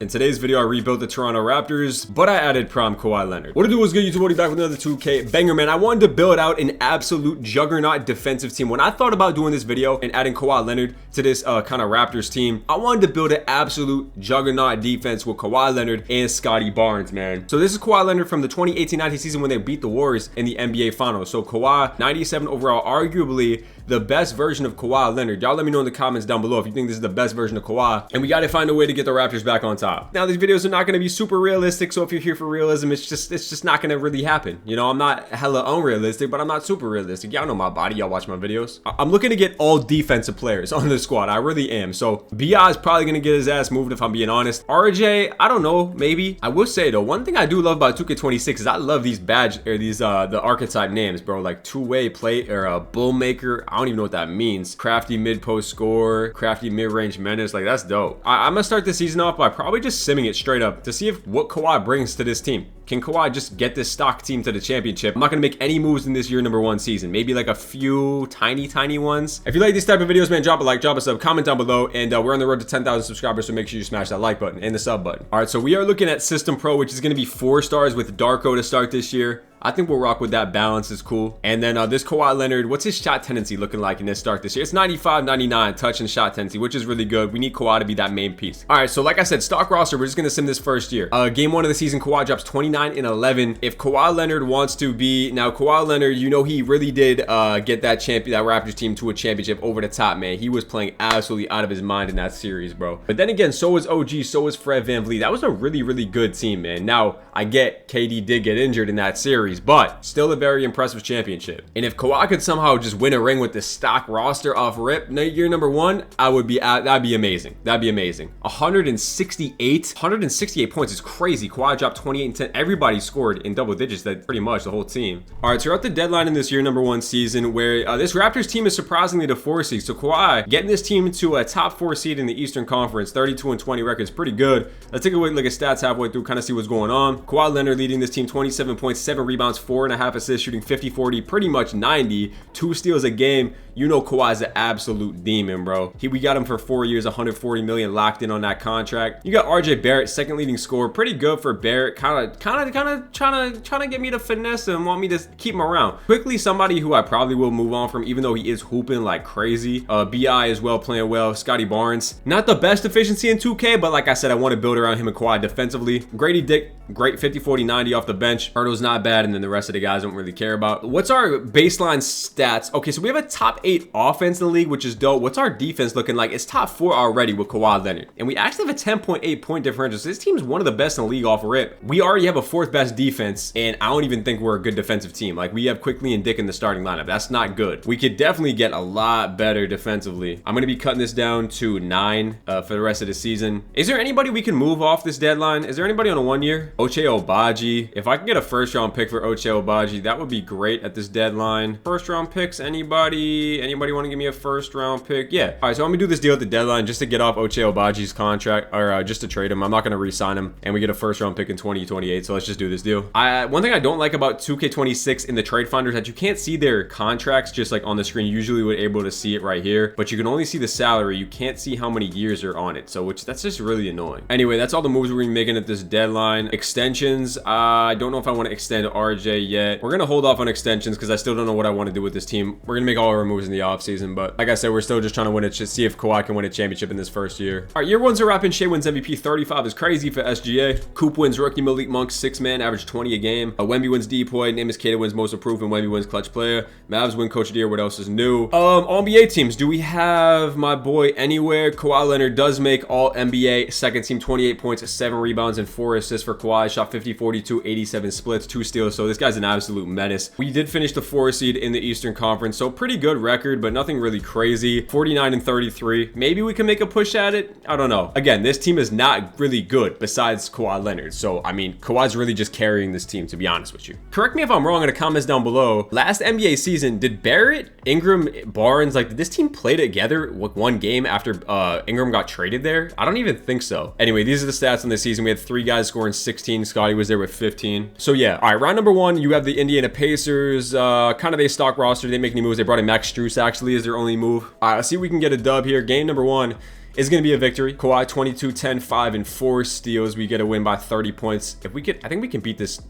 In today's video, I rebuilt the Toronto Raptors, but I added prom Kawhi Leonard. What to do? What's good, YouTube? Back with another 2K banger, man. I wanted to build out an absolute juggernaut defensive team. When I thought about doing this video and adding Kawhi Leonard to this kind of Raptors team, I wanted to build an absolute juggernaut defense with Kawhi Leonard and Scotty Barnes, man. So this is Kawhi Leonard from the 2018-19 season when they beat the Warriors in the NBA Finals. So Kawhi, 97 overall, arguably the best version of Kawhi Leonard. Y'all let me know in the comments down below if you think this is the best version of Kawhi. And we got to find a way to get the Raptors back on top. Now, these videos are not going to be super realistic, so if you're here for realism, it's just not going to really happen. You know, I'm not hella unrealistic, but I'm not super realistic. Y'all know my body. Y'all watch my videos. I'm looking to get all defensive players on the squad. I really am. So BI is probably going to get his ass moved if I'm being honest. RJ, I don't know, maybe. I will say though, one thing I do love about 2K26 is I love these badge or these the archetype names, bro. Like two-way play or a bull maker. I don't even know what that means. Crafty mid-post scorer, crafty mid-range menace. Like, that's dope. I'm gonna start the season off by probably just simming it straight up to see if what Kawhi brings to this team. Can Kawhi just get this stock team to the championship? I'm not gonna make any moves in this year number one season. Maybe like a few tiny ones. If you like these type of videos, man, drop a like, drop a sub, comment down below, and we're on the road to 10,000 subscribers, so make sure you smash that like button and the sub button. All right, so we are looking at System Pro, which is gonna be 4 stars with Darko to start this year. I think we'll rock with that. Balance is cool. And then this Kawhi Leonard, what's his shot tendency looking like in this start this year? It's 95, 99 touch and shot tendency, which is really good. We need Kawhi to be that main piece. All right, so like I said, stock roster, we're just going to sim this first year. Game 1 of the season, Kawhi drops 29 and 11. If Kawhi Leonard wants to be, now Kawhi Leonard, you know, he really did get that Raptors team to a championship over the top, man. He was playing absolutely out of his mind in that series, bro. But then again, so was OG, so was Fred VanVleet. That was a really good team, man. Now, I get KD did get injured in that series, but still a very impressive championship. And if Kawhi could somehow just win a ring with the stock roster off rip year number 1, that'd be amazing. That'd be amazing. 168 points is crazy. Kawhi dropped 28 and 10. Everybody scored in double digits, that pretty much the whole team. All right, so we're at the deadline in this year number 1 season where this Raptors team is surprisingly the 4 seed. So Kawhi getting this team to a top 4 seed in the Eastern Conference, 32 and 20 record is pretty good. Let's take a look at stats halfway through, kind of see what's going on. Kawhi Leonard leading this team, 27 points, 7 rebounds, 4.5 assists, shooting 50-40, pretty much 90, 2 steals a game. You know Kawhi's an absolute demon, bro. We got him for 4 years, 140 million locked in on that contract. You got RJ Barrett, second leading scorer, pretty good for Barrett. Kind of trying to get me to finesse him, want me to keep him around. Quickly, somebody who I probably will move on from, even though he is hooping like crazy. BI as well, playing well. Scotty Barnes, not the best efficiency in 2K, but like I said, I want to build around him and Kawhi defensively. Grady Dick, great 50-40-90 off the bench. Hurdle's not bad, and then the rest of the guys don't really care about. What's our baseline stats? Okay, so we have a top 8 offense in the league, which is dope. What's our defense looking like? It's top 4 already with Kawhi Leonard, and we actually have a 10.8 point differential. So this team's one of the best in the league off rip. We already have a 4th best defense, and I don't even think we're a good defensive team. Like, we have Quickly and Dick in the starting lineup. That's not good. We could definitely get a lot better defensively. I'm going to be cutting this down to 9 for the rest of the season. Is there anybody we can move off this deadline? Is there anybody on a 1 year? Ochai Agbaji. If I can get a 1st round pick for Ochai Agbaji, that would be great at this deadline. 1st round picks, anybody want to give me a 1st round pick? Yeah. All right, so I'm gonna do this deal at the deadline just to get off Ochai Agbaji's contract, or just to trade him. I'm not gonna re-sign him, and we get a 1st round pick in 2028. So let's just do this deal. One thing I don't like about 2K26 in the trade finder is that you can't see their contracts just like on the screen. You usually would able to see it right here, but you can only see the salary. You can't see how many years are on it, so that's just really annoying. Anyway, that's all the moves we're gonna be making at this deadline. Extensions, I don't know if I want to extend RJ yet. We're gonna hold off on extensions because I still don't know what I want to do with this team. We're gonna make all our moves in the offseason, but like I said, we're still just trying to win it, just see if Kawhi can win a championship in this 1st year. All right, year 1's a wrap, and Shea wins MVP. 35 is crazy for SGA. Coop wins rookie. Malik Monk 6-man, average 20 a game. Wemby wins Depoy. Namus Keita wins most improved, and Wemby wins clutch player. Mavs win Coach of the Year. What else is new? All NBA teams. Do we have my boy anywhere? Kawhi Leonard does make all NBA 2nd team, 28 points, 7 rebounds, and 4 assists for Kawhi. Shot 50-42, 87 splits, 2 steals. So this guy's an absolute menace. We did finish the 4 seed in the Eastern Conference, so pretty good record, but nothing really crazy. 49 and 33. Maybe we can make a push at it. I don't know. Again, this team is not really good besides Kawhi Leonard. So, I mean, Kawhi's really just carrying this team, to be honest with you. Correct me if I'm wrong in the comments down below. Last NBA season, did Barrett, Ingram, Barnes, like, did this team play together with 1 game after Ingram got traded there? I don't even think so. Anyway, these are the stats on this season. We had 3 guys scoring 16. Scotty was there with 15. So, yeah. All right, round number 1, you have the Indiana Pacers. Kind of a stock roster. They didn't make any moves. They brought in Max Strus, actually, as their only move. All right, let's see if we can get a dub here. Game number 1. is going to be a victory. Kawhi 22, 10, 5, and 4 steals. We get a win by 30 points. If we could, I think we can beat this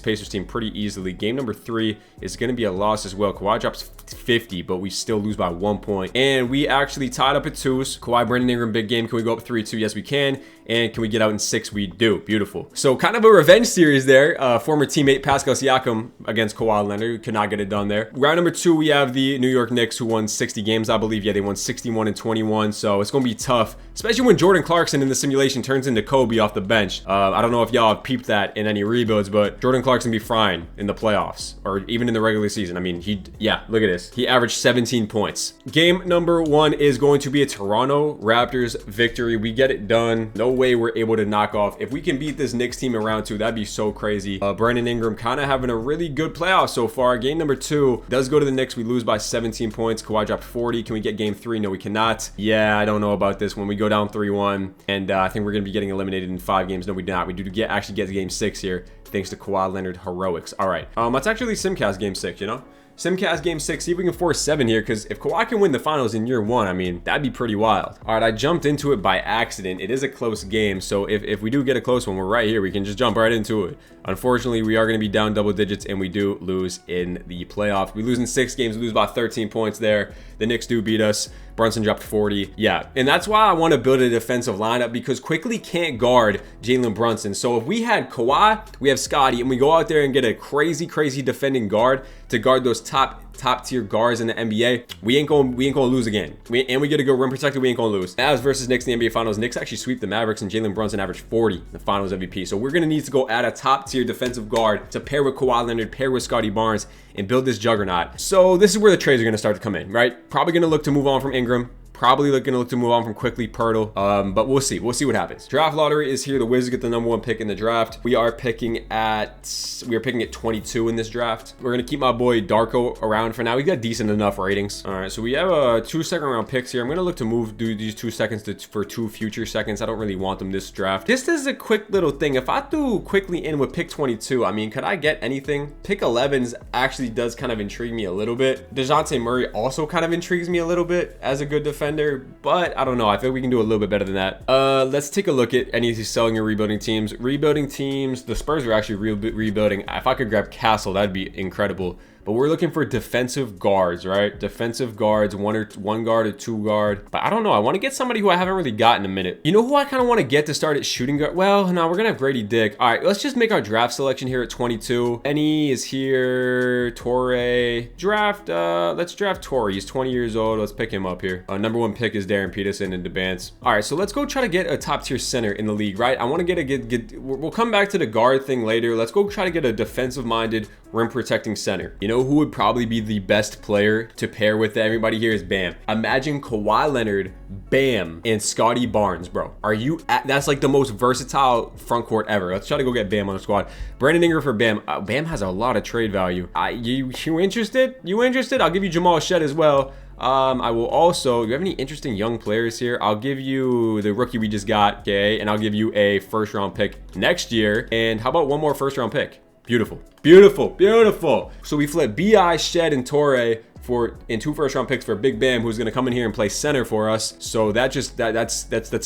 Pacers team pretty easily. Game number 3 is going to be a loss as well. Kawhi drops 50, but we still lose by 1 point. And we actually tied up at 2s. Kawhi, Brandon Ingram, big game. Can we go up 3-2? Yes, we can. And can we get out in 6? We do. Beautiful. So kind of a revenge series there. Former teammate Pascal Siakam against Kawhi Leonard. Could not get it done there. Round number 2, we have the New York Knicks, who won 60 games, I believe. Yeah, they won 61 and 21. So it's going to be tough, especially when Jordan Clarkson in the simulation turns into Kobe off the bench. I don't know if y'all have peeped that in any rebuilds, but Jordan Clarkson be frying in the playoffs or even in the regular season. I mean, yeah, look at this. He averaged 17 points. Game number 1 is going to be a Toronto Raptors victory. We get it done. No way we're able to knock off. If we can beat this Knicks team in round 2, that'd be so crazy. Brandon Ingram kind of having a really good playoff so far. Game number 2 does go to the Knicks. We lose by 17 points. Kawhi dropped 40. Can we get game 3? No, we cannot. Yeah, I don't know about this when we go down 3-1, and I think we're going to be getting eliminated in 5 games. No, we do not. We do actually get to game 6 here, thanks to Kawhi Leonard heroics. All right, let's actually simcast game 6, you know? Simcast game 6, see if we can force 7 here, because if Kawhi can win the finals in year 1, I mean, that'd be pretty wild. All right, I jumped into it by accident. It is a close game, so if we do get a close one, we're right here. We can just jump right into it. Unfortunately, we are going to be down double digits, and we do lose in the playoffs. We lose in 6 games, we lose by 13 points there. The Knicks do beat us. Brunson dropped 40. Yeah, and that's why I want to build a defensive lineup, because Quickly can't guard Jalen Brunson. So if we had Kawhi, we have Scotty, and we go out there and get a crazy defending guard to guard those top tier guards in the NBA, we ain't gonna lose again. We get a good rim protector, we ain't gonna lose. Mavs versus Knicks in the NBA Finals. Knicks actually sweep the Mavericks, and Jalen Brunson averaged 40 in the Finals MVP. So we're gonna need to go add a top tier defensive guard to pair with Kawhi Leonard, pair with Scotty Barnes, and build this juggernaut. So this is where the trades are gonna start to come in, right? Probably gonna look to move on from Ingram. Probably gonna look to move on from Quickly, Pirtle, but we'll see what happens. Draft lottery is here. The Wizards get the #1 pick in the draft. We are picking at 22 in this draft. We're gonna keep my boy Darko around for now. We got decent enough ratings. All right, so we have 2 second-round picks here. I'm gonna look to do these 2 seconds for 2 future seconds. I don't really want them this draft. Just as a quick little thing, if I threw Quickly in with pick 22, I mean, could I get anything? Pick 11s actually does kind of intrigue me a little bit. DeJounte Murray also kind of intrigues me a little bit as a good defender. But I don't know. I feel we can do a little bit better than that. Let's take a look at any of these selling or rebuilding teams. Rebuilding teams, the Spurs are actually rebuilding. If I could grab Castle, that'd be incredible. But we're looking for defensive guards, right? Defensive guards, one guard or 2 guard. But I don't know. I want to get somebody who I haven't really got in a minute. You know who I kind of want to get to start at shooting guard? Well, no, we're going to have Grady Dick. All right, let's just make our draft selection here at 22. Ennie is here. Torre. Let's draft Torre. He's 20 years old. Let's pick him up here. #1 pick is Darren Peterson in Debance. All right, so let's go try to get a top tier center in the league, right? I want to we'll come back to the guard thing later. Let's go try to get a defensive minded rim protecting center. You know who would probably be the best player to pair with everybody here is Bam. Imagine Kawhi Leonard, Bam, and Scotty Barnes, bro. That's like the most versatile front court ever. Let's try to go get Bam on the squad. Brandon Ingram for Bam. Bam has a lot of trade value. You interested? I'll give you Jamal Shed as well. I will also, do you have any interesting young players here? I'll give you the rookie we just got, okay? And I'll give you a 1st round pick next year. And how about 1 more 1st round pick? Beautiful. So we flip BI, Shed, and Torre in 2 1st round picks for Big Bam, who's gonna come in here and play center for us. So that's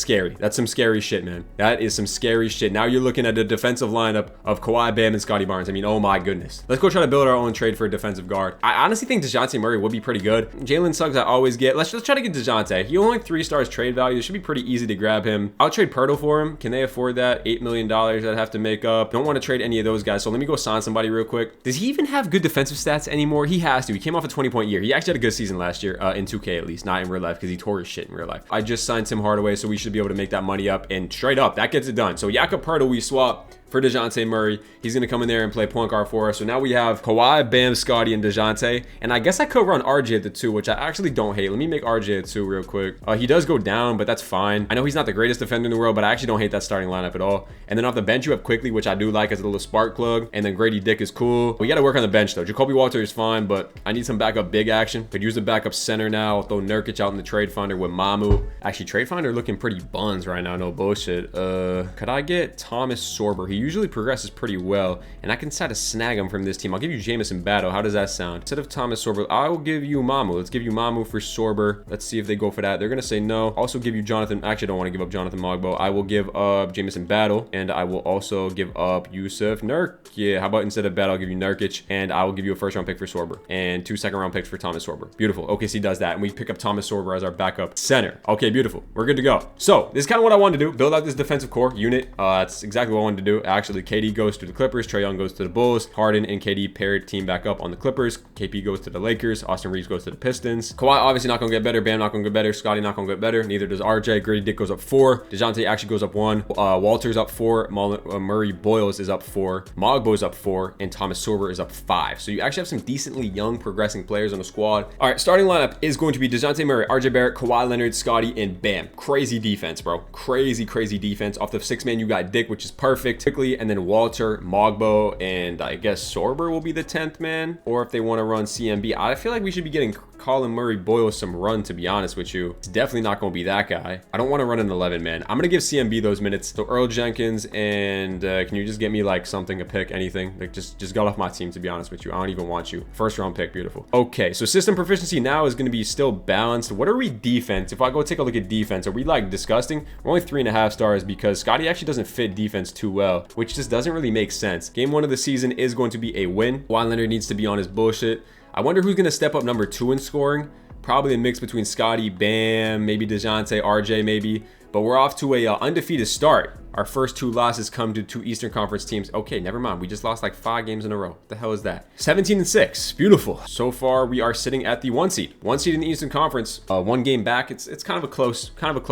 scary. That's some scary shit, man. That is some scary shit. Now you're looking at a defensive lineup of Kawhi, Bam, and Scotty Barnes. I mean, oh my goodness. Let's go try to build our own trade for a defensive guard. I honestly think DeJounte Murray would be pretty good. Jalen Suggs I always get. Let's try to get DeJounte. He only 3 stars trade value. It should be pretty easy to grab him. I'll trade Pirtle for him. Can they afford that? $8 million I'd have to make up. Don't want to trade any of those guys. So let me go sign somebody real quick. Does he even have good defensive stats anymore? He has to. He came off a 20-point year. He actually had a good season last year in 2K at least, not in real life because he tore his shit in real life. I just signed Tim Hardaway, so we should be able to make that money up, and straight up, that gets it done. So Jakob Pirtle, we swap for DeJounte Murray. He's going to come in there and play point guard for us. So now we have Kawhi, Bam, Scotty, and DeJounte. And I guess I could run RJ at the 2, which I actually don't hate. Let me make RJ a 2 real quick. He does go down, but that's fine. I know he's not the greatest defender in the world, but I actually don't hate that starting lineup at all. And then off the bench, you have Quickly, which I do like as a little spark plug. And then Grady Dick is cool. We got to work on the bench, though. Jacoby Walter is fine, but I need some backup big action. Could use a backup center now. I'll throw Nurkic out in the trade finder with Mamu. Actually, trade finder looking pretty buns right now. No bullshit. Could I get Thomas Sorber? He usually progresses pretty well, and I can try to snag him from this team. I'll give you Jamison Battle. How does that sound? Instead of Thomas Sorber, I will give you Mamu. Let's give you Mamu for Sorber. Let's see if they go for that. They're gonna say no. Also give you Jonathan. Actually, I don't want to give up Jonathan Mogbo. I will give up Jamison Battle, and I will also give up Yusuf Nurk. Yeah, how about instead of Battle, I'll give you Nurkic, and I will give you a first-round pick for Sorber and 2 second-round picks for Thomas Sorber. Beautiful. OKC does that, and we pick up Thomas Sorber as our backup center. Okay, beautiful. We're good to go. So this is kind of what I wanted to do. Build out this defensive core unit. That's exactly what I wanted to do. Actually, KD goes to the Clippers. Trae Young goes to the Bulls. Harden and KD paired team back up on the Clippers. KP goes to the Lakers. Austin Reeves goes to the Pistons. Kawhi obviously not gonna get better. Bam not gonna get better. Scotty not gonna get better. Neither does RJ. Grady Dick goes up 4. DeJounte actually goes up 1. Walter's up 4. Murray Boyles is up 4. Mogbo's up 4. And Thomas Sorber is up 5. So you actually have some decently young progressing players on the squad. All right, starting lineup is going to be DeJounte Murray, RJ Barrett, Kawhi Leonard, Scotty, and Bam. Crazy defense, bro. Crazy defense. Off the 6-man, you got Dick, which is perfect. Quickly, and then Walter, Mogbo, and I guess Sorber will be the 10th man. Or if they want to run CMB, I feel like we should be getting Colin Murray Boyle some run, to be honest with you. It's definitely not going to be that guy. I don't want to run an 11 man. I'm going to give CMB those minutes. So Earl Jenkins, and can you just get me like something, a pick, anything? Like just get off my team, to be honest with you. I don't even want you. First round pick, beautiful. Okay, so system proficiency now is going to be still balanced. What are we defense? If I go take a look at defense, are we like disgusting? We're only 3.5 stars because Scotty actually doesn't fit defense too well, which just doesn't really make sense. Game 1 of the season is going to be a win. Kawhi Leonard needs to be on his bullshit. I wonder who's going to step up number 2 in scoring. Probably a mix between Scotty, Bam, maybe DeJounte, RJ maybe. But we're off to a undefeated start. Our first 2 losses come to 2 Eastern Conference teams. Okay, never mind. We just lost like 5 games in a row. What the hell is that? 17-6. Beautiful. So far, we are sitting at the 1 seed. 1 seed in the Eastern Conference. 1 game back. It's kind of a close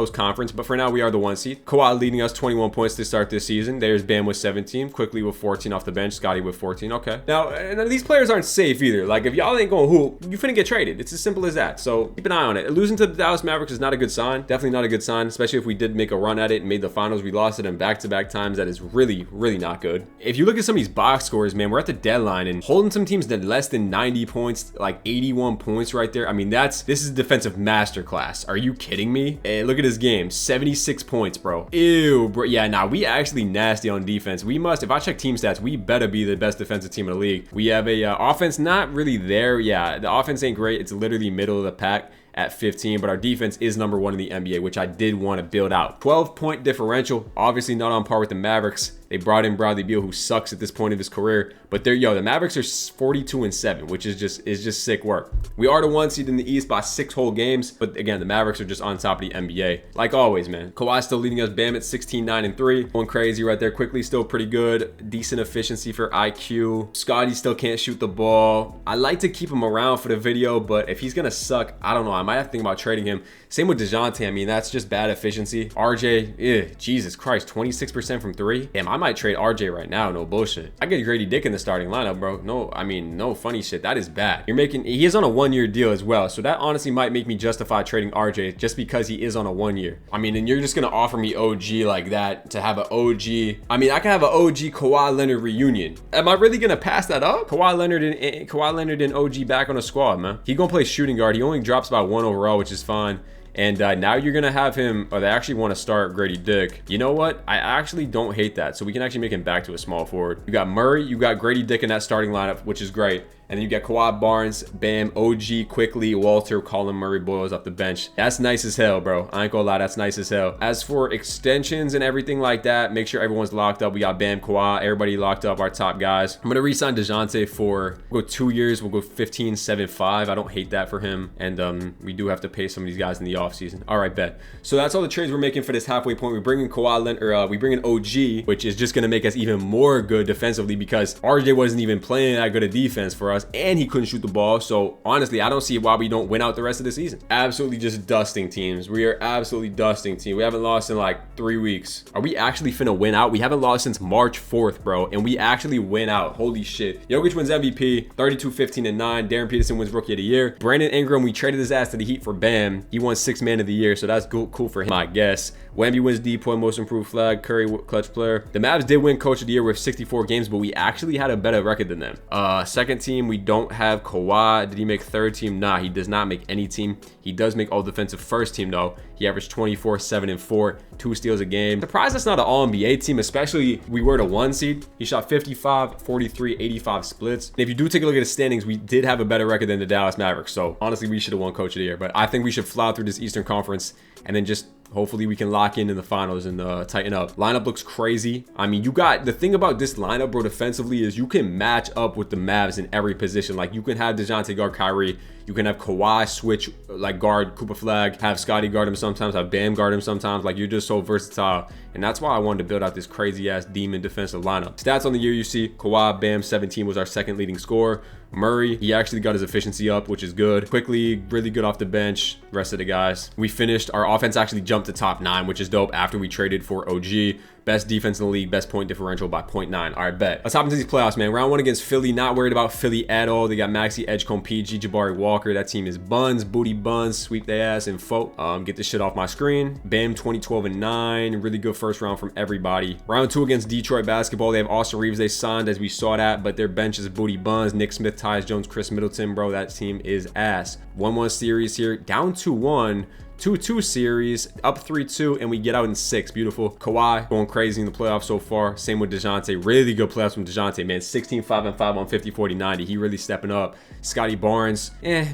conference. But for now, we are the 1 seed. Kawhi leading us 21 points to start this season. There's Bam with 17. Quickly with 14 off the bench. Scotty with 14. Okay. Now, these players aren't safe either. Like, if y'all ain't going hoop, you finna get traded. It's as simple as that. So keep an eye on it. Losing to the Dallas Mavericks is not a good sign. Definitely not a good sign, especially if we did make a run at it and made the finals. We lost it in back-to-back times. That is really not good. If you look at some of these box scores, man, we're at the deadline and holding some teams to less than 90 points, like 81 points right there. I mean, this is defensive masterclass. Are you kidding me? Hey, look at this game, 76 points, bro. Ew, bro. Yeah, nah, we actually nasty on defense. We must, if I check team stats, we better be the best defensive team in the league. We have a offense not really there. Yeah, the offense ain't great. It's literally middle of the pack at 15, but our defense is number 1 in the NBA, which I did want to build out. 12-point differential, obviously not on par with the Mavericks. They brought in Bradley Beal, who sucks at this point of his career, but the Mavericks are 42-7, which is just sick work. We are the 1 seed in the East by 6 whole games, but again, the Mavericks are just on top of the NBA. Like always, man. Kawhi still leading us. Bam at 16-9-3, going crazy right there. Quickly still pretty good. Decent efficiency for IQ. Scotty still can't shoot the ball. I like to keep him around for the video, but if he's gonna suck, I don't know. I might have to think about trading him. Same with DeJounte. I mean, that's just bad efficiency. RJ, Jesus Christ, 26% from 3. Damn, I might trade RJ right now. No bullshit. I get Grady Dick in the starting lineup, bro. No, I mean, no funny shit. That is bad. He is on a 1-year deal as well. So that honestly might make me justify trading RJ just because he is on a 1-year. I mean, and you're just going to offer me OG like that to have an OG. I mean, I can have an OG Kawhi Leonard reunion. Am I really going to pass that up? Kawhi Leonard and OG back on the squad, man. He going to play shooting guard. He only drops about 1 overall, which is fine. And now you're going to have him, or they actually want to start Grady Dick. You know what? I actually don't hate that. So we can actually make him back to a small forward. You got Murray, you got Grady Dick in that starting lineup, which is great. And then you got Kawhi Barnes, Bam, OG, Quickly, Walter, Colin Murray Boyles off the bench. That's nice as hell, bro. I ain't gonna lie, that's nice as hell. As for extensions and everything like that, make sure everyone's locked up. We got Bam, Kawhi, everybody locked up, our top guys. I'm gonna re-sign DeJounte for, we'll go 2 years. We'll go 15-7-5. I don't hate that for him. And we do have to pay some of these guys in the offseason. All right, bet. So that's all the trades we're making for this halfway point. We bring in Kawhi Leonard, or we bring in OG, which is just gonna make us even more good defensively because RJ wasn't even playing that good a defense for us. And he couldn't shoot the ball. So honestly, I don't see why we don't win out the rest of the season. Absolutely just dusting teams. We are absolutely dusting teams. We haven't lost in like 3 weeks. Are we actually finna win out? We haven't lost since March 4th, bro. And we actually win out. Holy shit. Jokic wins MVP, 32-15-9. Darren Peterson wins Rookie of the Year. Brandon Ingram, we traded his ass to the Heat for Bam. He won 6th Man of the Year. So that's cool for him, I guess. Wemby wins D-Point, Most Improved Flag. Curry, Clutch Player. The Mavs did win Coach of the Year with 64 games, but we actually had a better record than them. Second team we don't have Kawhi. Did he make third team? Nah, he does not make any team. He does make all defensive first team though. He averaged 24, 7 and 4, 2 steals a game. Surprised that's not an all NBA team, especially we were the 1 seed. He shot 55, 43, 85 splits. And if you do take a look at the standings, we did have a better record than the Dallas Mavericks. So honestly, we should have won Coach of the Year, but I think we should fly through this Eastern Conference and then just hopefully we can lock in the finals and tighten up. Lineup looks crazy. I mean, you got the thing about this lineup, bro, defensively is you can match up with the Mavs in every position. Like you can have DeJounte guard Kyrie. You can have Kawhi switch, like guard Cooper Flag, have Scotty guard him sometimes, have Bam guard him sometimes. Like you're just so versatile. And that's why I wanted to build out this crazy ass demon defensive lineup. Stats on the year you see, Kawhi, Bam, 17 was our second leading scorer. Murray, he actually got his efficiency up, which is good. Quickly, really good off the bench. Rest of the guys. We finished, our offense actually jumped to top 9, which is dope after we traded for OG. Best defense in the league, best point differential by 0.9. All right, bet. Let's hop into these playoffs, man. Round 1 against Philly. Not worried about Philly at all. They got Maxey, Edgecombe, PG, Jabari Walker. That team is buns, booty buns. Sweep their ass and folk. Get this shit off my screen. Bam, 20, 12, and 9. Really good first round from everybody. Round 2 against Detroit basketball. They have Austin Reeves. They signed, as we saw that, but their bench is booty buns. Nick Smith, Tyus Jones, Chris Middleton, bro. That team is ass. 1-1 series here. Down 2-1. 2-2 series, up 3-2, and we get out in 6. Beautiful. Kawhi going crazy in the playoffs so far. Same with DeJounte. Really good playoffs from DeJounte, man. 16, 5 and 5 on 50, 40, 90. He really stepping up. Scotty Barnes,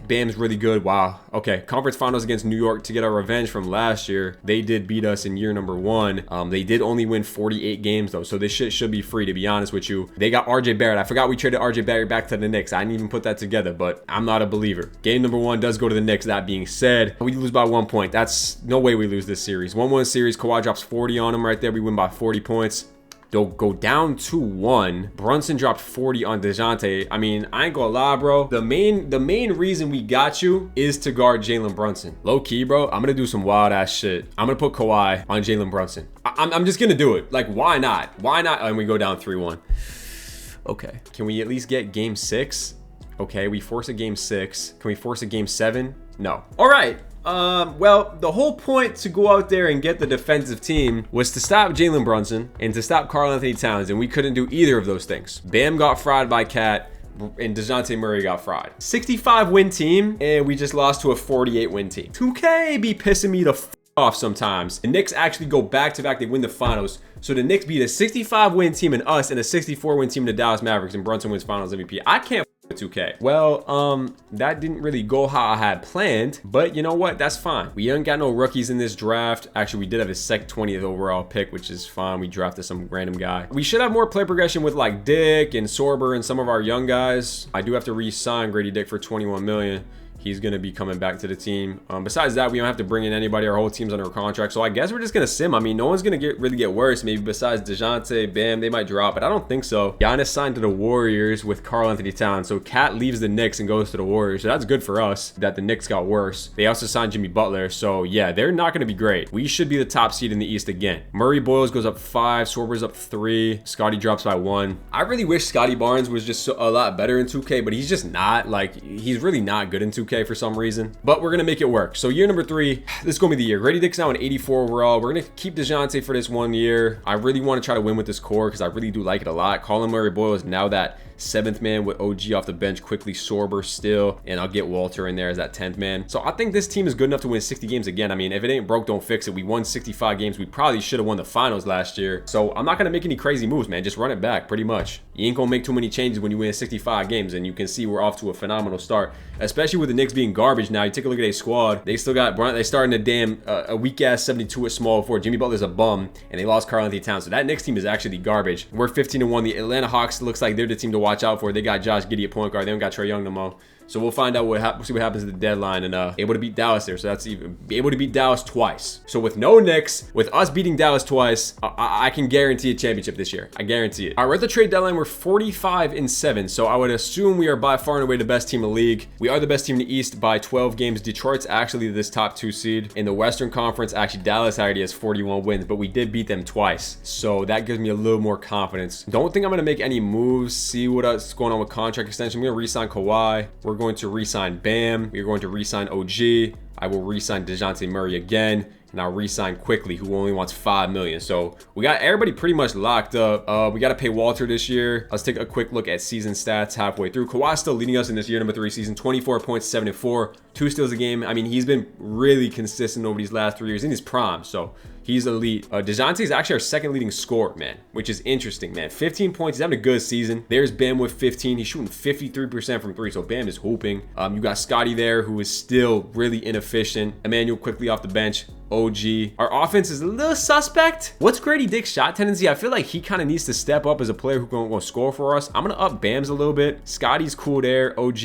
Bam's really good. Wow. Okay, conference finals against New York to get our revenge from last year. They did beat us in year number 1. They did only win 48 games though, so this shit should be free, to be honest with you. They got RJ Barrett. I forgot we traded RJ Barrett back to the Knicks. I didn't even put that together, but I'm not a believer. Game number 1 does go to the Knicks. That being said, we lose by 1 point. That's no way we lose this series. 1-1 series. Kawhi drops 40 on him right there. We win by 40 points. They'll go down 2-1. Brunson dropped 40 on DeJounte. I mean, I ain't gonna lie, bro. The main reason we got you is to guard Jalen Brunson. Low key, bro. I'm gonna do some wild ass shit. I'm gonna put Kawhi on Jalen Brunson. I'm just gonna do it. Like, why not? Why not? And we go down 3-1. Okay. Can we at least get game 6? Okay, we force a game 6. Can we force a game 7? No. All right. Well, the whole point to go out there and get the defensive team was to stop Jalen Brunson and to stop Karl-Anthony Towns, and we couldn't do either of those things. Bam got fried by Cat, and DeJounte Murray got fried. 65 win team, and we just lost to a 48 win team. 2K be pissing me the f off sometimes. The Knicks actually go back to back. They win the finals. So the Knicks beat a 65 win team in us and a 64 win team in the Dallas Mavericks, and Brunson wins finals MVP. I can't with 2K. Well, that didn't really go how I had planned, but you know what? That's fine. We ain't got no rookies in this draft. Actually, we did have a 20th overall pick, which is fine. We drafted some random guy. We should have more play progression with like Dick and Sorber and some of our young guys. I do have to re-sign Grady Dick for 21 million. He's going to be coming back to the team. Besides that, we don't have to bring in anybody. Our whole team's under contract. So I guess we're just going to sim. I mean, no one's going to really get worse. Maybe besides DeJounte, Bam, they might drop, but I don't think so. Giannis signed to the Warriors with Karl-Anthony Towns. So Cat leaves the Knicks and goes to the Warriors. So that's good for us that the Knicks got worse. They also signed Jimmy Butler. So yeah, they're not going to be great. We should be the top seed in the East again. Murray Boyles goes up 5. Sorber's up 3. Scotty drops by 1. I really wish Scotty Barnes was just a lot better in 2K, but he's just not. Like, he's really not good in 2K for some reason, but we're gonna make it work. So year number 3, this is gonna be the year. Grady Dick's now an 84 overall. We're gonna keep DeJounte for this 1 year. I really want to try to win with this core because I really do like it a lot. Colin Murray Boyle is now that 7th man with OG off the bench, quickly Sorber still, and I'll get Walter in there as that 10th man. So I think this team is good enough to win 60 games again. I mean, if it ain't broke, don't fix it. We won 65 games. We probably should have won the finals last year. So I'm not gonna make any crazy moves, man. Just run it back, pretty much. You ain't gonna make too many changes when you win 65 games, and you can see we're off to a phenomenal start, especially with the Knicks being garbage now. You take a look at their squad. They still got they starting a damn a weak ass 72 at small forward. Jimmy Butler's a bum, and they lost Karl-Anthony Towns. So that Knicks team is actually garbage. We're 15-1. The Atlanta Hawks looks like they're the team to watch out for. They got Josh Giddey at point guard. They don't got Trae Young no more. So we'll find out see what happens at the deadline, and able to beat Dallas there. So that's even able to beat Dallas twice. So with no Knicks, with us beating Dallas twice, I can guarantee a championship this year. I guarantee it. All right, we're at the trade deadline. We're 45-7. So I would assume we are by far and away the best team in the league. We are the best team in the East by 12 games. Detroit's actually this top 2 seed. In the Western Conference, actually Dallas already has 41 wins, but we did beat them twice. So that gives me a little more confidence. Don't think I'm going to make any moves. See what's going on with contract extension. I'm going to re-sign Kawhi. We're going to re-sign Bam. We're going to re-sign OG. I will re-sign DeJounte Murray again. now re-sign quickly, who only wants 5 million. So we got everybody pretty much locked up. We got to pay Walter this year. Let's take a quick look at season stats halfway through. Kawhi's still leading us in this year number 3 season, 24 points, 7 and 4, 2 steals a game. I mean, he's been really consistent over these last 3 years in his prime, so he's elite. DeJounte is actually our second leading scorer, man, which is interesting, man. 15 points. He's having a good season. There's Bam with 15. He's shooting 53% from 3, so Bam is hooping. You got Scotty there, who is still really inefficient. Emmanuel quickly off the bench. OG. Our offense is a little suspect. What's Grady Dick's shot tendency? I feel like he kind of needs to step up as a player who's going to score for us. I'm going to up Bam's a little bit. Scotty's cool there. OG.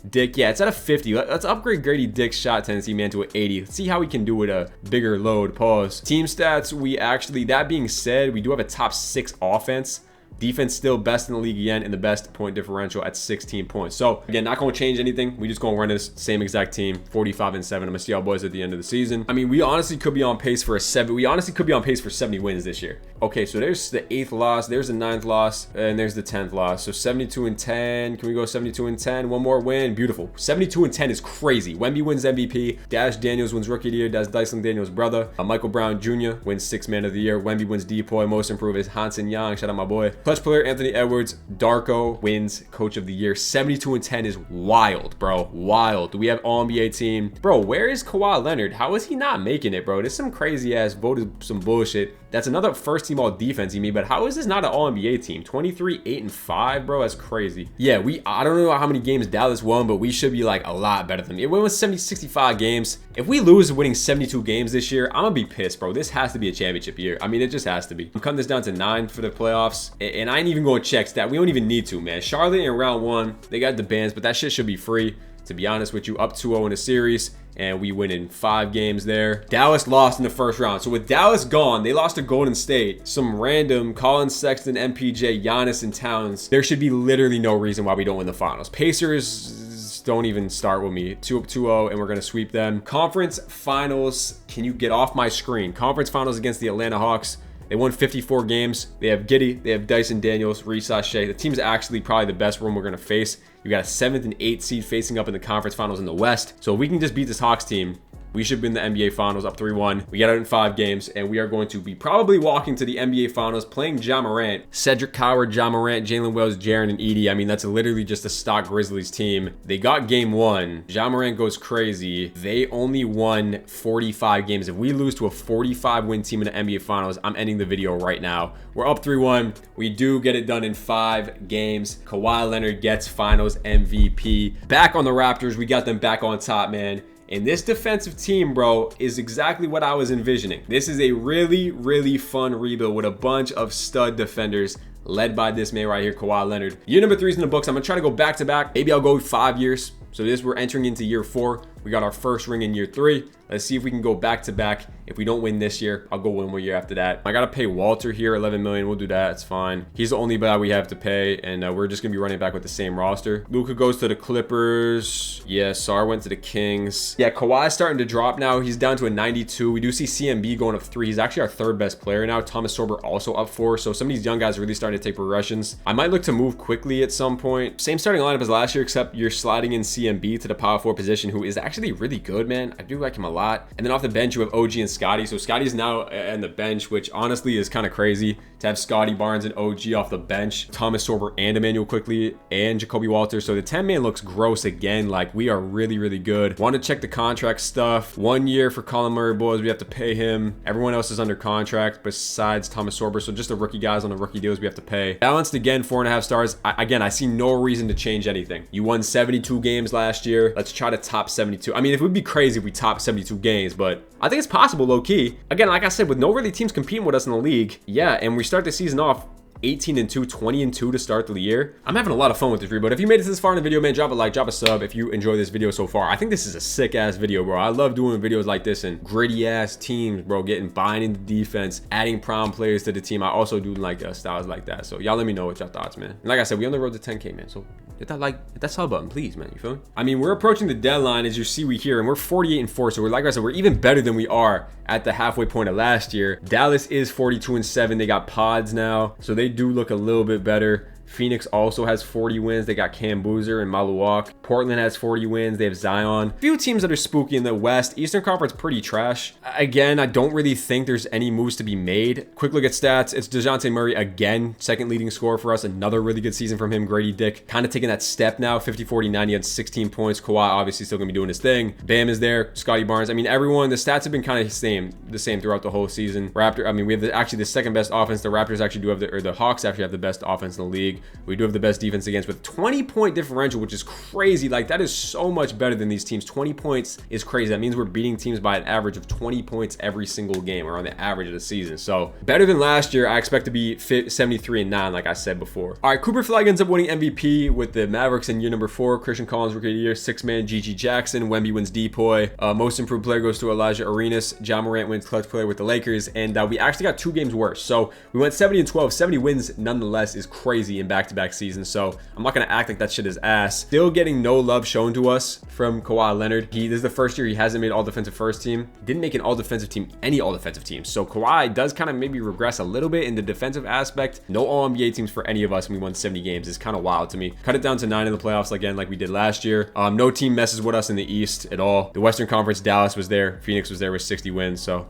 Dick, yeah, it's at a 50. Let's upgrade Grady Dick's shot tendency, man, to an 80. Let's see how we can do with a bigger load. Pause. Team stats, we actually, that being said, we do have a top 6 offense. Defense still best in the league again, and the best point differential at 16 points. So again, not going to change anything. We just going to run this same exact team, 45 and 7. I'm gonna see our boys at the end of the season. I mean, we honestly could be on pace for a 7. We honestly could be on pace for 70 wins this year. Okay, so there's the 8th loss, there's the 9th loss, and there's the 10th loss. So 72 and 10. Can we go 72 and 10? One more win. Beautiful. 72 and 10 is crazy. Wemby wins MVP. Dash Daniels wins Rookie of the Year. That's Dyson Daniels' brother. Michael Brown Jr. wins 6th Man of the Year. Wemby wins Depoy. Most improved is Hansen Young. Shout out my boy. Clutch player Anthony Edwards. Darko wins Coach of the Year. 72 and 10 is wild, bro. Wild. Do we have All-NBA team? Bro, where is Kawhi Leonard? How is he not making it, bro? This is some crazy ass voted some bullshit. That's another first team all defense he made, but how is this not an All-NBA team? 23, 8 and 5, bro. That's crazy. Yeah, I don't know how many games Dallas won, but we should be like a lot better than me. It went with 65 games. If we lose winning 72 games this year, I'm gonna be pissed, bro. This has to be a championship year. I mean, it just has to be. I'm cutting this down to 9 for the playoffs, and I ain't even going to check stat. We don't even need to, man. Charlotte in round 1, they got the bans, but that shit should be free. To be honest with you, up 2-0 in a series, and we win in 5 games there. Dallas lost in the first round. So with Dallas gone, they lost to Golden State. Some random Colin Sexton, MPJ, Giannis, and Towns. There should be literally no reason why we don't win the finals. Pacers, don't even start with me. 2-0, and we're going to sweep them. Conference finals. Can you get off my screen? Conference finals against the Atlanta Hawks. They won 54 games. They have Giddey. They have Dyson Daniels, Reece Shea. The team's actually probably the best one we're going to face. You got a 7th and 8th seed facing up in the conference finals in the West. So if we can just beat this Hawks team, we should win the NBA Finals up 3-1. We got out in 5 games, and we are going to be probably walking to the NBA Finals playing Ja Morant, Cedric Coward, Ja Morant, Jalen Wells, Jaren, and Edey. I mean, that's literally just a stock Grizzlies team. They got game 1. Ja Morant goes crazy. They only won 45 games. If we lose to a 45-win team in the NBA Finals, I'm ending the video right now. We're up 3-1. We do get it done in 5 games. Kawhi Leonard gets Finals MVP. Back on the Raptors. We got them back on top, man. And this defensive team, bro, is exactly what I was envisioning. This is a really, really fun rebuild with a bunch of stud defenders led by this man right here, Kawhi Leonard. Year number 3 is in the books. I'm gonna try to go back to back. Maybe I'll go 5 years. So we're entering into year 4. We got our first ring in year 3. Let's see if we can go back to back. If we don't win this year, I'll go 1 more year after that. I got to pay Walter here, 11 million. We'll do that. It's fine. He's the only guy we have to pay, and we're just going to be running back with the same roster. Luka goes to the Clippers. Yeah, Sar went to the Kings. Yeah, Kawhi's starting to drop now. He's down to a 92. We do see CMB going up 3. He's actually our 3rd best player now. Thomas Sorber also up 4. So some of these young guys are really starting to take progressions. I might look to move quickly at some point. Same starting lineup as last year, except you're sliding in CMB to the power 4 position, who is actually really good, man. I do like him a lot. And then off the bench, you have OG and Scotty. So Scotty's now on the bench, which honestly is kind of crazy to have Scotty Barnes and OG off the bench. Thomas Sorber and Emmanuel quickly and Jacoby Walter. So the 10-man looks gross again. Like, we are really, really good. Want to check the contract stuff. 1 year for Colin Murray, boys. We have to pay him. Everyone else is under contract besides Thomas Sorber. So just the rookie guys on the rookie deals we have to pay. Balanced again, 4.5 stars. Again, I see no reason to change anything. You won 72 games last year. Let's try to top 72. I mean, it would be crazy if we top 72 games, but I think it's possible, low-key. Again, like I said, with no really teams competing with us in the league, yeah, and we start the season off 18-2, 20-2 to start the year. I'm having a lot of fun with this rebuild. If you made it this far in the video, man, drop a like, drop a sub if you enjoy this video so far. I think this is a sick-ass video, bro. I love doing videos like this and gritty-ass teams, bro, getting buying into defense, adding prime players to the team. I also do like styles like that. So y'all let me know what y'all thoughts, man. And like I said, we on the road to 10K, man. So hit that like, hit that sub button, please, man. You feel me? I mean, we're approaching the deadline, as you see we here, and we're 48-4. So we're, like I said, we're even better than we are at the halfway point of last year. Dallas is 42-7. They got pods now, so they do look a little bit better. Phoenix also has 40 wins. They got Cam Boozer and Maluak. Portland has 40 wins. They have Zion. Few teams that are spooky in the West. Eastern Conference pretty trash. Again, I don't really think there's any moves to be made. Quick look at stats. It's DeJounte Murray again, second leading scorer for us. Another really good season from him. Grady Dick kind of taking that step now. 50, 40, 90 on 16 points. Kawhi obviously still gonna be doing his thing. Bam is there. Scotty Barnes. I mean, everyone, the stats have been kind of the same throughout the whole season. We have actually the second best offense. The Raptors actually do have the Hawks actually have the best offense in the league. We do have the best defense against with 20-point differential, which is crazy. Like, that is so much better than these teams. 20 points is crazy. That means we're beating teams by an average of 20 points every single game, or on the average of the season. So better than last year. I expect to be 73-9, like I said before. All right, Cooper Flag ends up winning MVP with the Mavericks in year number 4. Christian Collins Rookie of the Year, 6-man Gigi Jackson. Wemby wins Depoy. Most improved player goes to Elijah Arenas. Ja Morant wins clutch player with the Lakers, and we actually got 2 games worse. So we went 70-12. 70 wins nonetheless is crazy in back-to-back seasons. So I'm not gonna act like that shit is ass. Still getting no love shown to us from Kawhi Leonard. This is the first year he hasn't made all defensive first team. Didn't make an all defensive team, any all defensive teams. So Kawhi does kind of maybe regress a little bit in the defensive aspect. No all NBA teams for any of us when we won 70 games is kind of wild to me. Cut it down to 9 in the playoffs again, like we did last year. No team messes with us in the East at all. The Western Conference, Dallas was there. Phoenix was there with 60 wins. So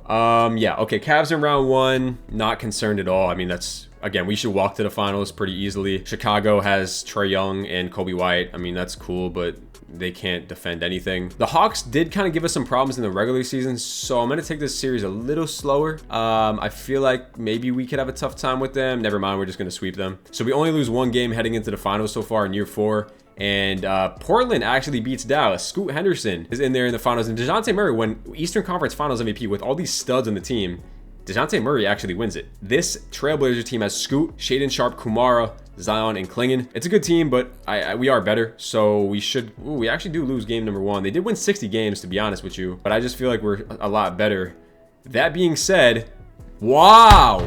yeah, okay. Cavs in round 1, not concerned at all. I mean, again, we should walk to the finals pretty easily. Chicago has Trae Young and Kobe White. I mean, that's cool, but they can't defend anything. The Hawks did kind of give us some problems in the regular season, so I'm going to take this series a little slower. I feel like maybe we could have a tough time with them. Never mind, we're just going to sweep them. So we only lose 1 game heading into the finals so far in year 4. And Portland actually beats Dallas. Scoot Henderson is in there in the finals. And DeJounte Murray won Eastern Conference Finals MVP with all these studs on the team. DeJounte Murray actually wins it. This Trailblazer team has Scoot, Shaedon Sharpe, Kumara, Zion, and Klingon. It's a good team, but we are better, so we should... Ooh, we actually do lose game number 1. They did win 60 games, to be honest with you, but I just feel like we're a lot better. That being said, wow!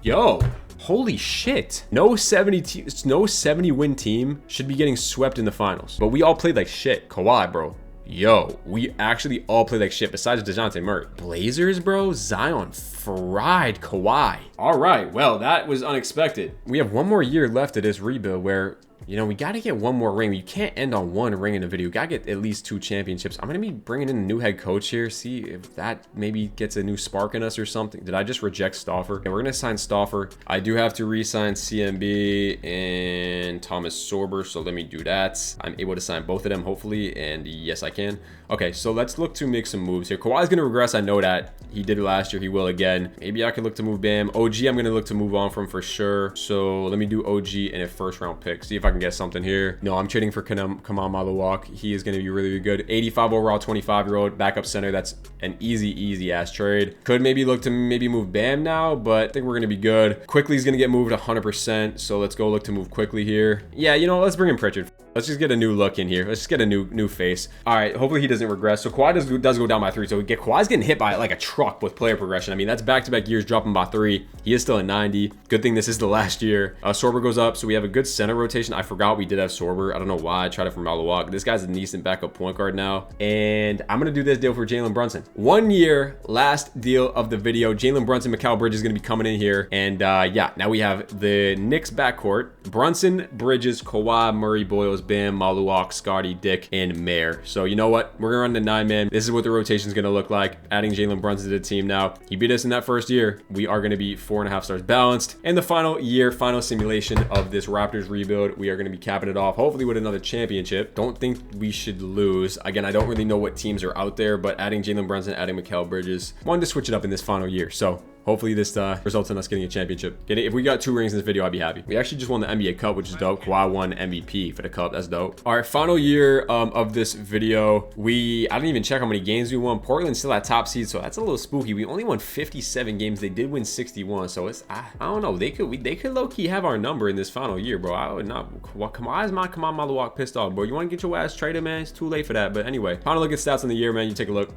Yo, holy shit. No 70 win team should be getting swept in the finals, but we all played like shit. Kawhi, bro. Yo, we actually all play like shit besides DeJounte Murray. Blazers, bro. Zion fried Kawhi. All right, well, that was unexpected. We have 1 more year left of this rebuild where, you know, we got to get 1 more ring. You can't end on 1 ring in a video. You got to get at least 2 championships. I'm going to be bringing in a new head coach here. See if that maybe gets a new spark in us or something. Did I just reject Stauffer? And we're going to sign Stauffer. I do have to re-sign CMB and Thomas Sorber, so let me do that. I'm able to sign both of them, hopefully, and yes, I can. Okay, so let's look to make some moves here. Kawhi's going to regress. I know that. He did it last year. He will again. Maybe I could look to move Bam. OG, I'm going to look to move on from for sure. So let me do OG and a first-round pick. See if I can get something here. No, I'm trading for Kamal Maluak. He is going to be really, really good. 85 overall, 25-year-old backup center. That's an easy ass trade. Could maybe look to move Bam now, but I think we're going to be good. Quickly is going to get moved 100%. So let's go look to move Quickly here. Yeah, you know, let's bring in Pritchard. Let's just get a new look in here. Let's just get a new face. All right, hopefully he doesn't regress. So Kawhi does go down by 3. So Kawhi's getting hit by like a truck with player progression. I mean, that's back-to-back years dropping by 3. He is still at 90. Good thing this is the last year. Sorber goes up, so we have a good center rotation. I forgot we did have Sorber. I don't know why I tried it for Maluak. This guy's a decent backup point guard now. And I'm going to do this deal for Jalen Brunson. 1 year, last deal of the video. Jalen Brunson, Mikal Bridges is going to be coming in here. And yeah, now we have the Knicks backcourt. Brunson, Bridges, Kawhi, Murray, Boyles, Bam, Maluak, Scotty, Dick, and Mayer. So you know what? We're gonna run the 9-man. This is what the rotation is gonna look like. Adding Jalen Brunson to the team now. He beat us in that first year. We are gonna be 4.5 stars balanced. And the final year, final simulation of this Raptors rebuild, we are gonna be capping it off, hopefully with another championship. Don't think we should lose. Again, I don't really know what teams are out there, but adding Jalen Brunson, adding Mikal Bridges, wanted to switch it up in this final year. So hopefully this results in us getting a championship. If we got 2 rings in this video, I'd be happy. We actually just won the NBA Cup, which is dope. Kawhi won MVP for the Cup. That's dope. All right, final year of this video. I didn't even check how many games we won. Portland's still at top seed, so that's a little spooky. We only won 57 games. They did win 61, so it's I don't know. They could low-key have our number in this final year, bro. I would not. Why is my Kamal Maluak pissed off, bro? You want to get your ass traded, man? It's too late for that. But anyway, final look at stats on the year, man. You take a look.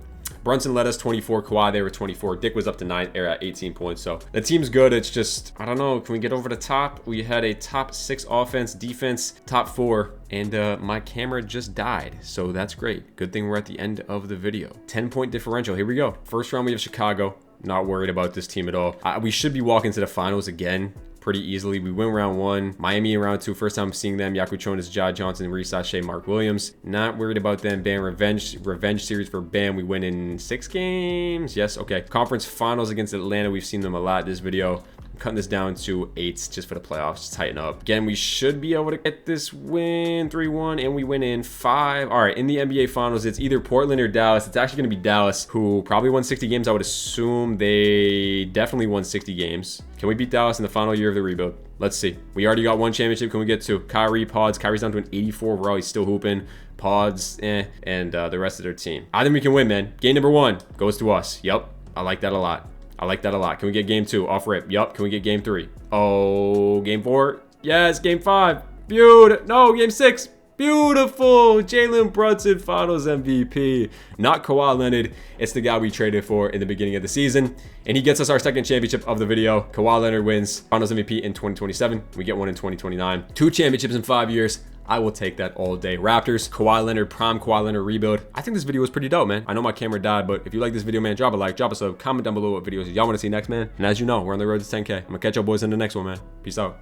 Brunson led us 24. Kawhi, they were 24. Dick was up to 9. They're at 18 points. So the team's good. It's just, I don't know. Can we get over the top? We had a top 6 offense, defense, top 4. And my camera just died. So that's great. Good thing we're at the end of the video. 10-point differential. Here we go. First round, we have Chicago. Not worried about this team at all. We should be walking to the finals again. pretty easily. We win round 1. Miami in round 2. First time seeing them. Yakuchonis, Ja Johnson, Reese Sachet, Mark Williams. Not worried about them. Bam, revenge series for Bam. We win in 6 games. Yes, okay. Conference finals against Atlanta. We've seen them a lot this video. I'm cutting this down to 8 just for the playoffs. Just tighten up. Again, we should be able to get this win 3-1, and we win in 5. All right, in the NBA finals, it's either Portland or Dallas. It's actually going to be Dallas, who probably won 60 games. I would assume they definitely won 60 games. Can we beat Dallas in the final year of the rebuild? Let's see. We already got 1 championship. Can we get 2? Kyrie, Pods. Kyrie's down to an 84 overall. He's still hooping. Pods, and the rest of their team. I think we can win, man. Game number 1 goes to us. Yup. I like that a lot. I like that a lot. Can we get game 2 off rip? Yup. Can we get game 3? Oh, game 4. Yes, game 5. Beautiful. No, game 6. Beautiful. Jalen Brunson, Finals MVP. Not Kawhi Leonard. It's the guy we traded for in the beginning of the season. And he gets us our 2nd championship of the video. Kawhi Leonard wins Finals MVP in 2027. We get one in 2029. 2 championships in 5 years. I will take that all day. Raptors, Kawhi Leonard, prime Kawhi Leonard rebuild. I think this video was pretty dope, man. I know my camera died, but if you like this video, man, drop a like, drop a sub, comment down below what videos y'all want to see next, man. And as you know, we're on the road to 10K. I'm gonna catch y'all boys in the next one, man. Peace out.